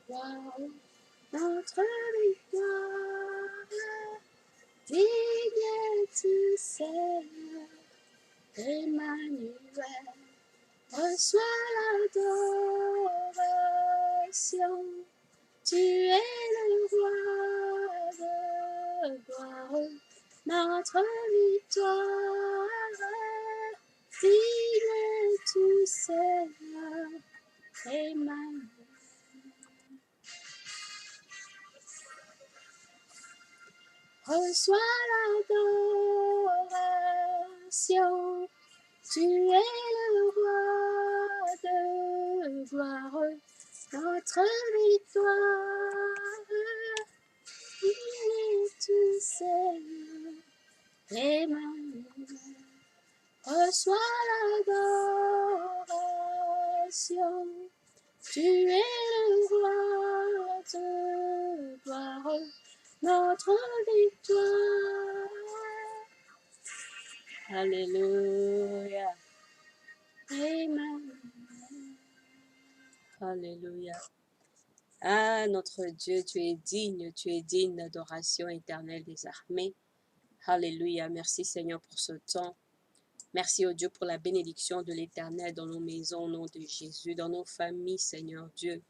gloire, notre victoire. Digne tu Seigneur, Emmanuel, reçois l'adoration. Tu es le roi de gloire, notre victoire. Digne tu Seigneur, Emmanuel. Reçois l'adoration. Tu es le roi de gloire, notre victoire. Digne tu Seigneur, Emmanuel. Reçois l'adoration. Tu es le roi de gloire, notre victoire. Alléluia. Amen. Alléluia. Ah, notre Dieu, tu es digne d'adoration éternelle des armées. Alléluia. Merci Seigneur pour ce temps. Merci au Dieu pour la bénédiction de l'Éternel dans nos maisons au nom de Jésus, dans nos familles, Seigneur Dieu,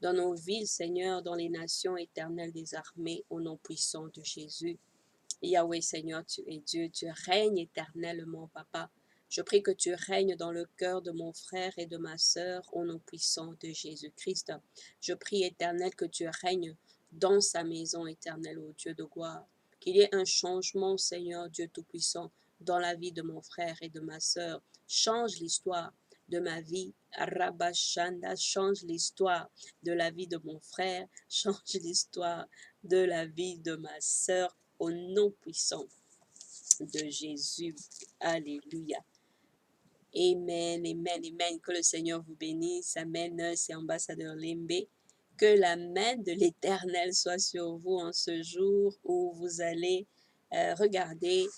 dans nos villes, Seigneur, dans les nations éternelles des armées au nom puissant de Jésus. Yahweh, Seigneur, tu es Dieu, tu règnes éternellement, Papa. Je prie que tu règnes dans le cœur de mon frère et de ma sœur au nom puissant de Jésus-Christ. Je prie, Éternel, que tu règnes dans sa maison éternelle, ô Dieu de gloire. Qu'il y ait un changement, Seigneur, Dieu Tout-Puissant, dans la vie de mon frère et de ma sœur. Change l'histoire de ma vie. Rabashanda, change l'histoire de la vie de mon frère. Change l'histoire de la vie de ma sœur au nom puissant de Jésus. Alléluia. Amen, amen, amen. Que le Seigneur vous bénisse. Amen. C'est ambassadeur Lembe. Que la main de l'Éternel soit sur vous en ce jour où vous allez regarder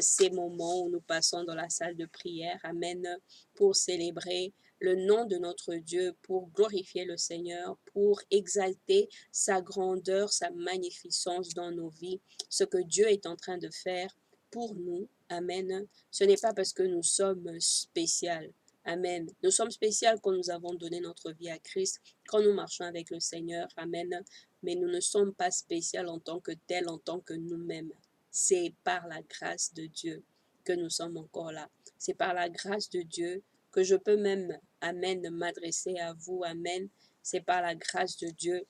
ces moments où nous passons dans la salle de prière. Amen. Pour célébrer le nom de notre Dieu, pour glorifier le Seigneur, pour exalter sa grandeur, sa magnificence dans nos vies, ce que Dieu est en train de faire pour nous. Amen. Ce n'est pas parce que nous sommes spéciaux. Amen. Nous sommes spéciaux quand nous avons donné notre vie à Christ, quand nous marchons avec le Seigneur. Amen. Mais nous ne sommes pas spéciaux en tant que tels, en tant que nous-mêmes. C'est par la grâce de Dieu que nous sommes encore là. C'est par la grâce de Dieu que je peux même, Amen, m'adresser à vous. Amen. C'est par la grâce de Dieu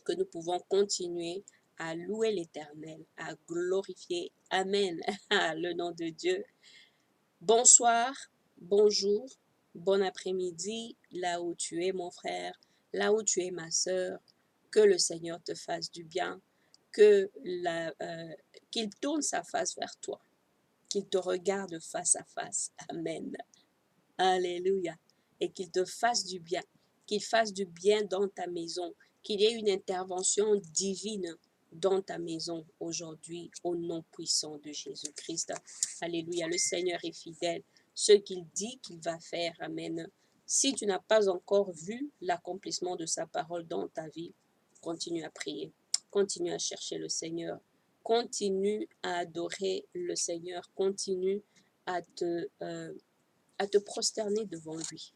que nous pouvons continuer à louer l'Éternel, à glorifier, Amen, le nom de Dieu. Bonsoir, bonjour, bon après-midi, là où tu es mon frère, là où tu es ma sœur, que le Seigneur te fasse du bien, qu'il tourne sa face vers toi, qu'il te regarde face à face, Amen, Alléluia, et qu'il te fasse du bien, qu'il fasse du bien dans ta maison, qu'il y ait une intervention divine dans ta maison aujourd'hui, au nom puissant de Jésus-Christ. Alléluia, le Seigneur est fidèle. Ce qu'il dit qu'il va faire, Amen. Si tu n'as pas encore vu l'accomplissement de sa parole dans ta vie, continue à prier, continue à chercher le Seigneur, continue à adorer le Seigneur, continue à te prosterner devant lui.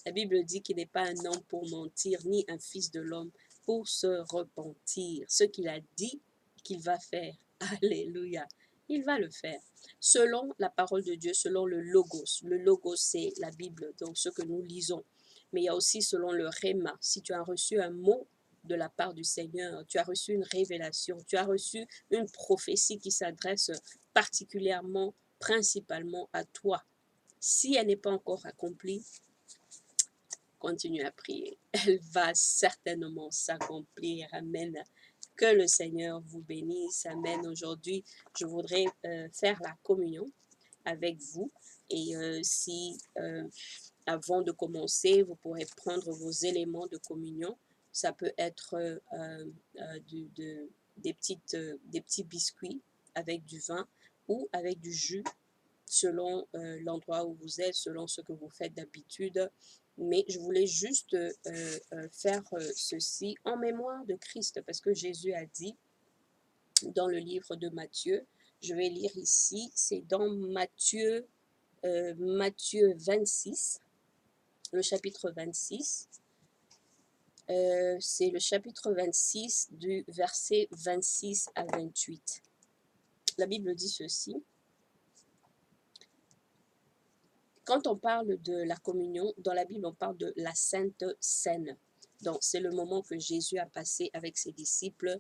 La Bible dit qu'il n'est pas un homme pour mentir, ni un fils de l'homme pour se repentir. Ce qu'il a dit qu'il va faire, alléluia, il va le faire. Selon la parole de Dieu, selon le logos. Le logos, c'est la Bible, donc ce que nous lisons. Mais il y a aussi selon le réma. Si tu as reçu un mot de la part du Seigneur, tu as reçu une révélation, tu as reçu une prophétie qui s'adresse particulièrement, principalement à toi. Si elle n'est pas encore accomplie, continue à prier. Elle va certainement s'accomplir. Amen. Que le Seigneur vous bénisse. Amen. Aujourd'hui, je voudrais faire la communion avec vous. Et si, avant de commencer, vous pourrez prendre vos éléments de communion. Ça peut être des petits biscuits avec du vin ou avec du jus selon l'endroit où vous êtes, selon ce que vous faites d'habitude. mais je voulais juste faire ceci en mémoire de Christ, parce que Jésus a dit dans le livre de Matthieu, je vais lire ici, c'est dans Matthieu 26, le chapitre 26, c'est le chapitre 26 du verset 26 à 28. La Bible dit ceci. Quand on parle de la communion, dans la Bible, on parle de la Sainte Seine. Donc, c'est le moment que Jésus a passé avec ses disciples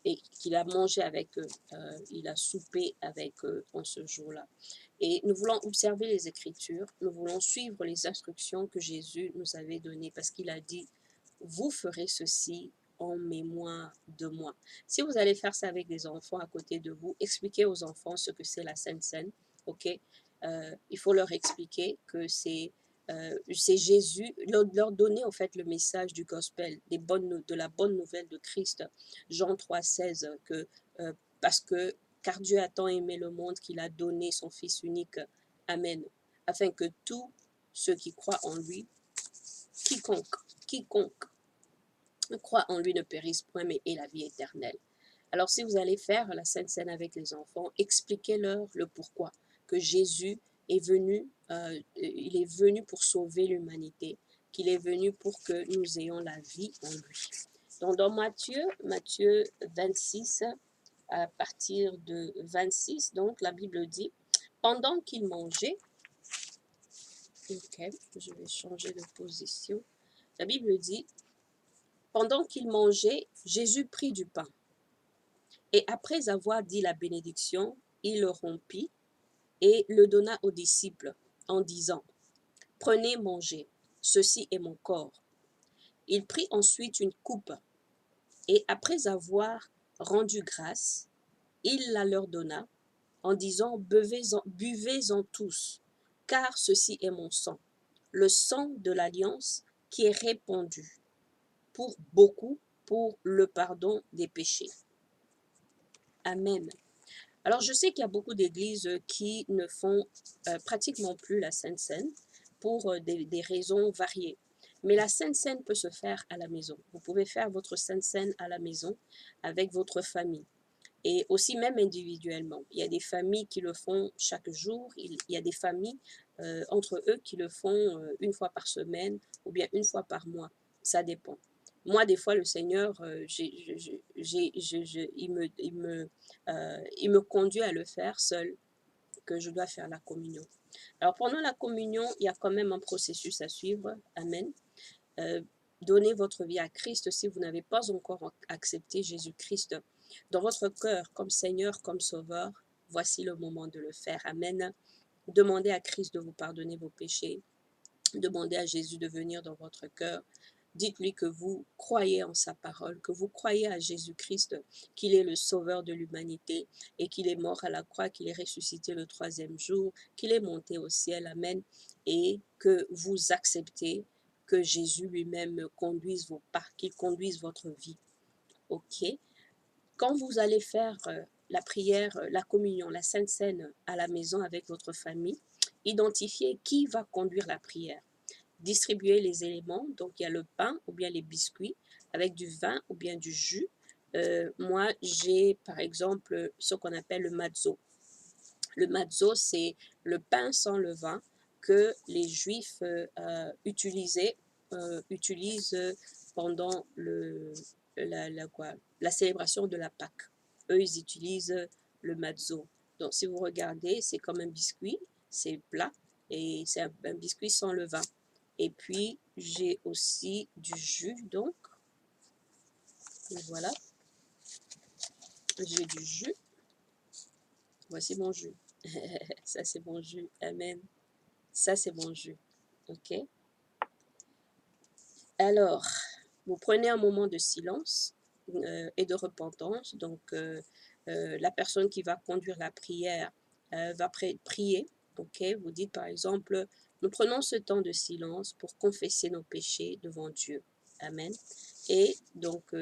et qu'il a mangé avec eux. Il a soupé avec eux en ce jour-là. Et nous voulons observer les Écritures, nous voulons suivre les instructions que Jésus nous avait données parce qu'il a dit, vous ferez ceci en mémoire de moi. Si vous allez faire ça avec des enfants à côté de vous, expliquez aux enfants ce que c'est la Sainte Seine, ok? Il faut leur expliquer que c'est Jésus, leur donner en fait le message du gospel, de la bonne nouvelle de Christ. Jean 3,16, parce que car Dieu a tant aimé le monde qu'il a donné son Fils unique, Amen, afin que tous ceux qui croient en lui, quiconque croit en lui ne périsse point, mais ait la vie éternelle. Alors si vous allez faire la Sainte Seine avec les enfants, expliquez-leur le pourquoi, que Jésus est venu, il est venu pour sauver l'humanité, qu'il est venu pour que nous ayons la vie en lui. Donc dans Matthieu 26, à partir de 26, donc la Bible dit, pendant qu'il mangeait, ok, je vais changer de position, la Bible dit, pendant qu'il mangeait, Jésus prit du pain. Et après avoir dit la bénédiction, il le rompit et le donna aux disciples en disant, prenez, mangez, ceci est mon corps. Il prit ensuite une coupe et après avoir rendu grâce, il la leur donna en disant, buvez-en tous, car ceci est mon sang, le sang de l'alliance qui est répandu pour beaucoup pour le pardon des péchés. Amen. Alors, je sais qu'il y a beaucoup d'églises qui ne font pratiquement plus la Sainte Seine pour des raisons variées. Mais la Sainte Seine peut se faire à la maison. Vous pouvez faire votre Sainte Seine à la maison avec votre famille et aussi même individuellement. Il y a des familles qui le font chaque jour. Il y a des familles entre eux qui le font une fois par semaine ou bien une fois par mois. Ça dépend. Moi, des fois, le Seigneur, il me conduit à le faire seul, que je dois faire la communion. Alors, pendant la communion, il y a quand même un processus à suivre. Amen. Donnez votre vie à Christ si vous n'avez pas encore accepté Jésus-Christ dans votre cœur comme Seigneur, comme Sauveur. Voici le moment de le faire. Amen. Demandez à Christ de vous pardonner vos péchés. Demandez à Jésus de venir dans votre cœur. Dites-lui que vous croyez en sa parole, que vous croyez à Jésus-Christ, qu'il est le sauveur de l'humanité et qu'il est mort à la croix, qu'il est ressuscité le 3e jour, qu'il est monté au ciel. Amen. Et que vous acceptez que Jésus lui-même conduise vos pas, qu'il conduise votre vie. Ok? Quand vous allez faire la prière, la communion, la Sainte Seine à la maison avec votre famille, identifiez qui va conduire la prière. Distribuer les éléments, donc il y a le pain ou bien les biscuits avec du vin ou bien du jus. Moi, j'ai par exemple ce qu'on appelle le matzo. Le matzo, c'est le pain sans levain que les Juifs utilisent pendant la célébration de la Pâque. Eux, ils utilisent le matzo. Donc, si vous regardez, c'est comme un biscuit, c'est plat et c'est un biscuit sans levain. Et puis, j'ai aussi du jus, donc. Et voilà. J'ai du jus. Voici mon jus. Ça, c'est mon jus. Amen. Ça, c'est mon jus. OK? Alors, vous prenez un moment de silence et de repentance. Donc, la personne qui va conduire la prière va prier. OK? Vous dites par exemple, nous prenons ce temps de silence pour confesser nos péchés devant Dieu. Amen. Et donc,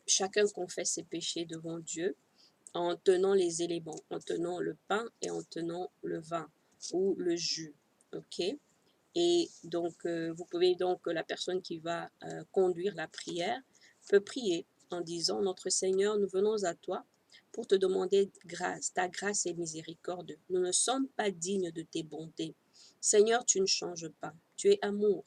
chacun confesse ses péchés devant Dieu en tenant les éléments, en tenant le pain et en tenant le vin ou le jus. OK? Et donc, vous pouvez donc, la personne qui va conduire la prière peut prier en disant, Notre Seigneur, nous venons à toi pour te demander grâce, ta grâce et miséricorde. Nous ne sommes pas dignes de tes bontés. Seigneur, tu ne changes pas, tu es amour.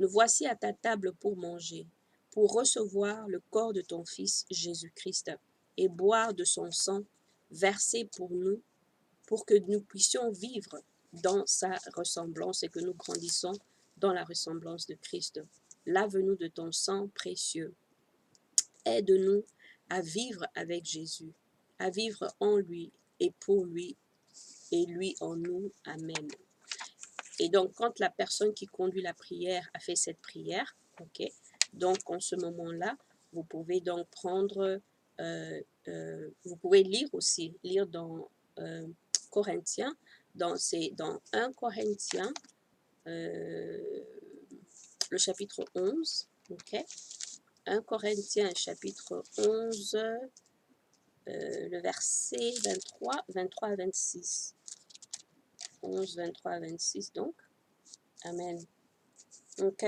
Nous voici à ta table pour manger, pour recevoir le corps de ton Fils Jésus-Christ et boire de son sang versé pour nous, pour que nous puissions vivre dans sa ressemblance et que nous grandissons dans la ressemblance de Christ. Lave-nous de ton sang précieux. Aide-nous à vivre avec Jésus, à vivre en lui et pour lui et lui en nous. Amen. Et donc, quand la personne qui conduit la prière a fait cette prière, ok, donc en ce moment-là, vous pouvez donc prendre, vous pouvez lire aussi, lire dans Corinthiens, dans 1 Corinthiens, le chapitre 11, ok, 1 Corinthiens chapitre 11, le verset 23 à 26. 11, 23 à 26 donc. Amen. Ok.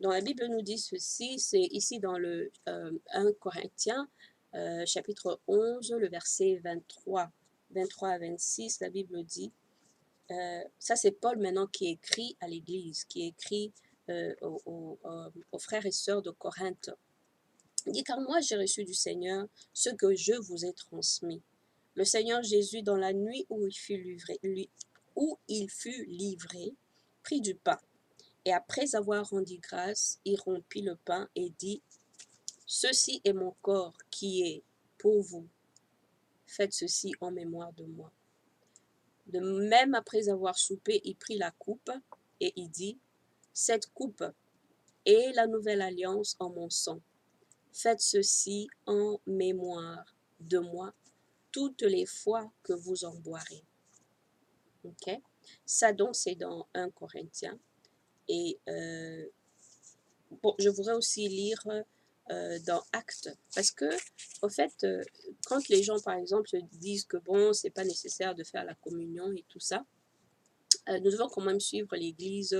Donc la Bible nous dit ceci, c'est ici dans le 1 Corinthiens, chapitre 11, le verset 23 à 26, la Bible dit, ça c'est Paul maintenant qui écrit à l'Église, qui écrit aux frères et sœurs de Corinthe. Il dit, car moi j'ai reçu du Seigneur ce que je vous ai transmis. Le Seigneur Jésus, dans la nuit où il fut livré, prit du pain. Et après avoir rendu grâce, il rompit le pain et dit, ceci est mon corps qui est pour vous. Faites ceci en mémoire de moi. De même, après avoir soupé, il prit la coupe et il dit, cette coupe est la nouvelle alliance en mon sang. Faites ceci en mémoire de moi toutes les fois que vous en boirez. Ok? Ça donc, c'est dans 1 Corinthiens. Et bon, je voudrais aussi lire dans Actes, parce que, au fait, quand les gens, par exemple, se disent que bon, c'est pas nécessaire de faire la communion et tout ça, nous devons quand même suivre l'église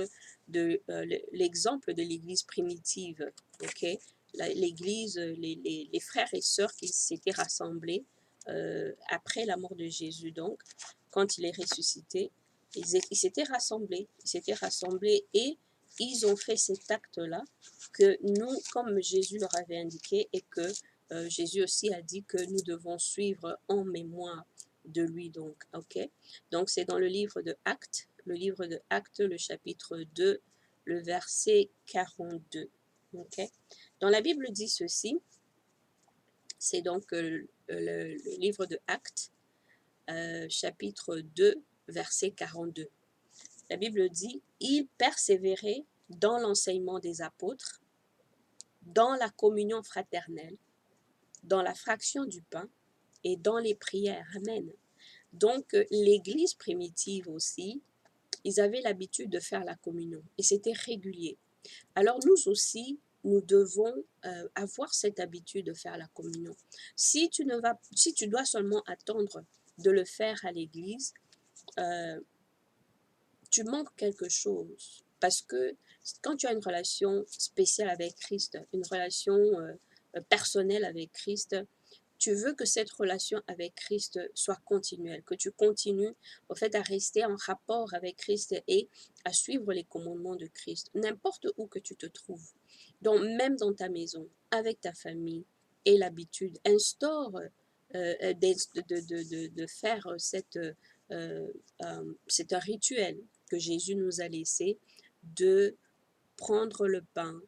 l'exemple de l'église primitive, ok? L'église, les frères et sœurs qui s'étaient rassemblés après la mort de Jésus, donc, quand il est ressuscité, ils s'étaient rassemblés et ils ont fait cet acte-là que nous, comme Jésus leur avait indiqué et que Jésus aussi a dit que nous devons suivre en mémoire de lui, donc, ok? Donc, c'est dans le livre de Actes, le chapitre 2, le verset 42, ok? Dans la Bible dit ceci, c'est donc le livre de Actes, chapitre 2, verset 42. La Bible dit, il persévérait dans l'enseignement des apôtres, dans la communion fraternelle, dans la fraction du pain et dans les prières. Amen. Donc, l'église primitive aussi, ils avaient l'habitude de faire la communion et c'était régulier. Alors, nous aussi, nous devons avoir cette habitude de faire la communion. Si tu dois seulement attendre de le faire à l'église, tu manques quelque chose. Parce que quand tu as une relation spéciale avec Christ, une relation personnelle avec Christ, tu veux que cette relation avec Christ soit continuelle, que tu continues au fait à rester en rapport avec Christ et à suivre les commandements de Christ, n'importe où que tu te trouves. Donc même dans ta maison, avec ta famille, et l'habitude, instaure de faire c'est un rituel que Jésus nous a laissé, de prendre le pain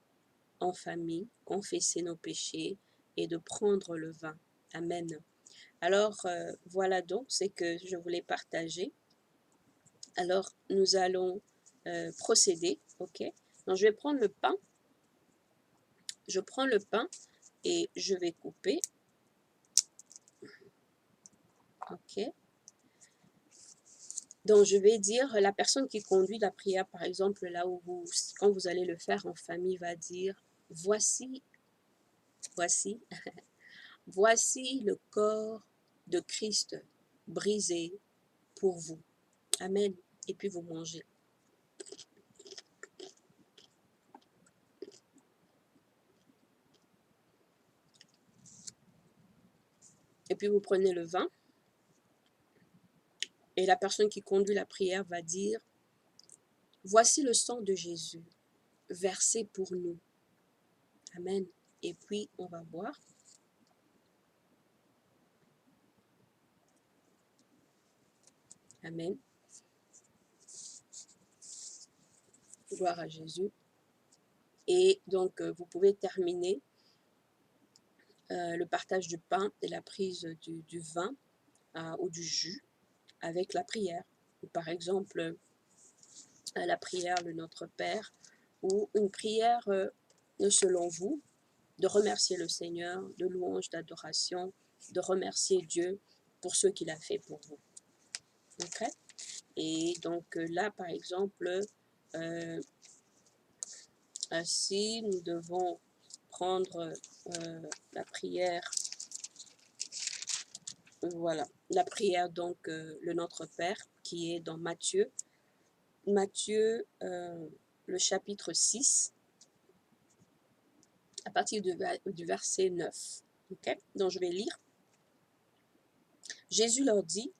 en famille, confesser nos péchés et de prendre le vin. Amen. Alors, voilà donc ce que je voulais partager. Alors, nous allons procéder, ok? Donc, je vais prendre le pain. Je prends le pain et je vais couper. Ok? Donc, je vais dire, la personne qui conduit la prière, par exemple, là où quand vous allez le faire en famille, va dire, voici, voici le corps de Christ brisé pour vous. Amen. Et puis vous mangez. Et puis vous prenez le vin et la personne qui conduit la prière va dire, voici le sang de Jésus versé pour nous. Amen. Et puis on va boire. Amen. Gloire à Jésus. Et donc, vous pouvez terminer le partage du pain et la prise du vin ou du jus avec la prière. Ou par exemple, la prière de Notre Père ou une prière selon vous, de remercier le Seigneur, de louange, d'adoration, de remercier Dieu pour ce qu'il a fait pour vous. Ok? Et donc là, par exemple, si nous devons prendre la prière, voilà, la prière donc le Notre Père qui est dans Matthieu, le chapitre 6, à partir du verset 9. Ok? Donc je vais lire. Jésus leur dit,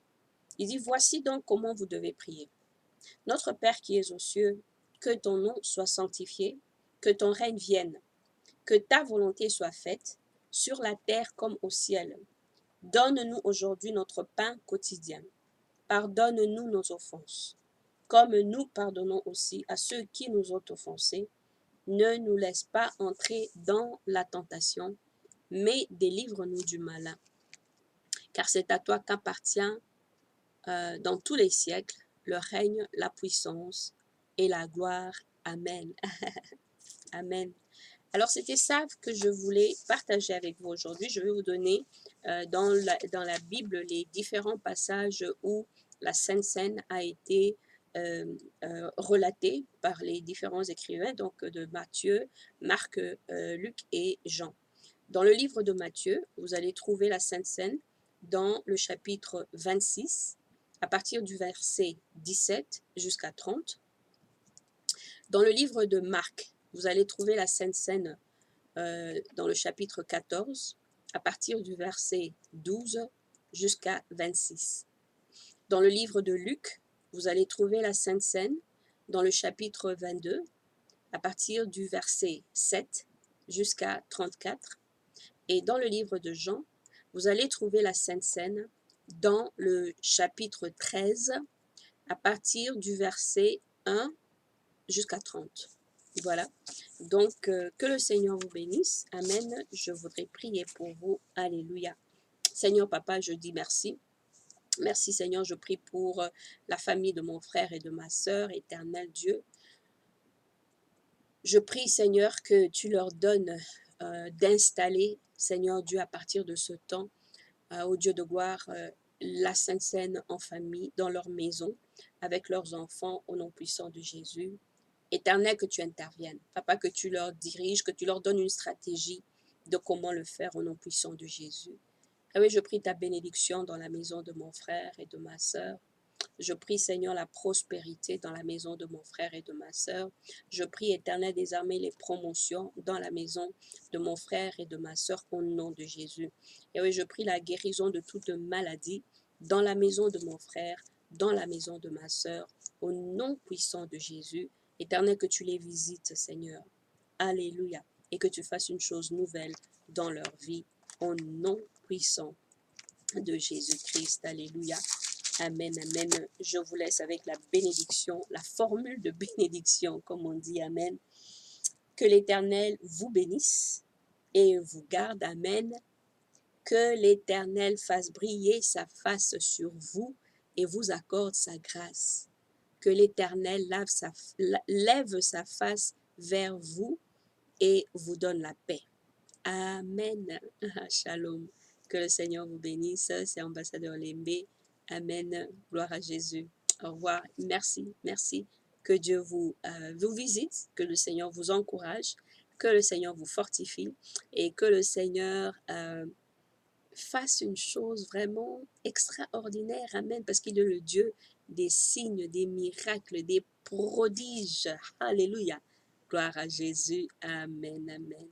il dit, voici donc comment vous devez prier. Notre Père qui es aux cieux, que ton nom soit sanctifié, que ton règne vienne, que ta volonté soit faite, sur la terre comme au ciel. Donne-nous aujourd'hui notre pain quotidien. Pardonne-nous nos offenses, comme nous pardonnons aussi à ceux qui nous ont offensés. Ne nous laisse pas entrer dans la tentation, mais délivre-nous du malin. Car c'est à toi qu'appartient dans tous les siècles le règne, la puissance et la gloire. Amen. Amen. Alors, c'était ça que je voulais partager avec vous aujourd'hui. Je vais vous donner dans la Bible les différents passages où la Sainte Seine a été relatée par les différents écrivains, donc de Matthieu, Marc, Luc et Jean. Dans le livre de Matthieu, vous allez trouver la Sainte Seine dans le chapitre 26, à partir du verset 17 jusqu'à 30. Dans le livre de Marc, vous allez trouver la Sainte Seine dans le chapitre 14, à partir du verset 12 jusqu'à 26. Dans le livre de Luc, vous allez trouver la Sainte Seine dans le chapitre 22, à partir du verset 7 jusqu'à 34. Et dans le livre de Jean, vous allez trouver la Sainte Seine dans le chapitre 13, à partir du verset 1 jusqu'à 30. Voilà. Donc, que le Seigneur vous bénisse. Amen. Je voudrais prier pour vous. Alléluia. Seigneur Papa, je dis merci. Merci Seigneur, je prie pour la famille de mon frère et de ma sœur, éternel Dieu. Je prie Seigneur que tu leur donnes d'installer, Seigneur Dieu, à partir de ce temps, au Dieu de gloire, la Sainte Seine en famille, dans leur maison, avec leurs enfants, au nom puissant de Jésus. Éternel, que tu interviennes. Papa, que tu leur diriges, que tu leur donnes une stratégie de comment le faire au nom puissant de Jésus. Ah oui, je prie ta bénédiction dans la maison de mon frère et de ma sœur. Je prie, Seigneur, la prospérité dans la maison de mon frère et de ma sœur. Je prie, Éternel des armées, les promotions dans la maison de mon frère et de ma sœur au nom de Jésus. Et oui, je prie la guérison de toute maladie dans la maison de mon frère, dans la maison de ma sœur, au nom puissant de Jésus. Éternel, que tu les visites, Seigneur. Alléluia. Et que tu fasses une chose nouvelle dans leur vie, au nom puissant de Jésus-Christ. Alléluia. Amen, amen. Je vous laisse avec la bénédiction, la formule de bénédiction, comme on dit. Amen. Que l'Éternel vous bénisse et vous garde. Amen. Que l'Éternel fasse briller sa face sur vous et vous accorde sa grâce. Que l'Éternel lève sa face vers vous et vous donne la paix. Amen. Shalom. Que le Seigneur vous bénisse. C'est Ambassadeur Lembe. Amen. Gloire à Jésus. Au revoir. Merci. Merci. Que Dieu vous visite. Que le Seigneur vous encourage. Que le Seigneur vous fortifie. Et que le Seigneur fasse une chose vraiment extraordinaire. Amen. Parce qu'il est le Dieu des signes, des miracles, des prodiges. Alléluia. Gloire à Jésus. Amen. Amen.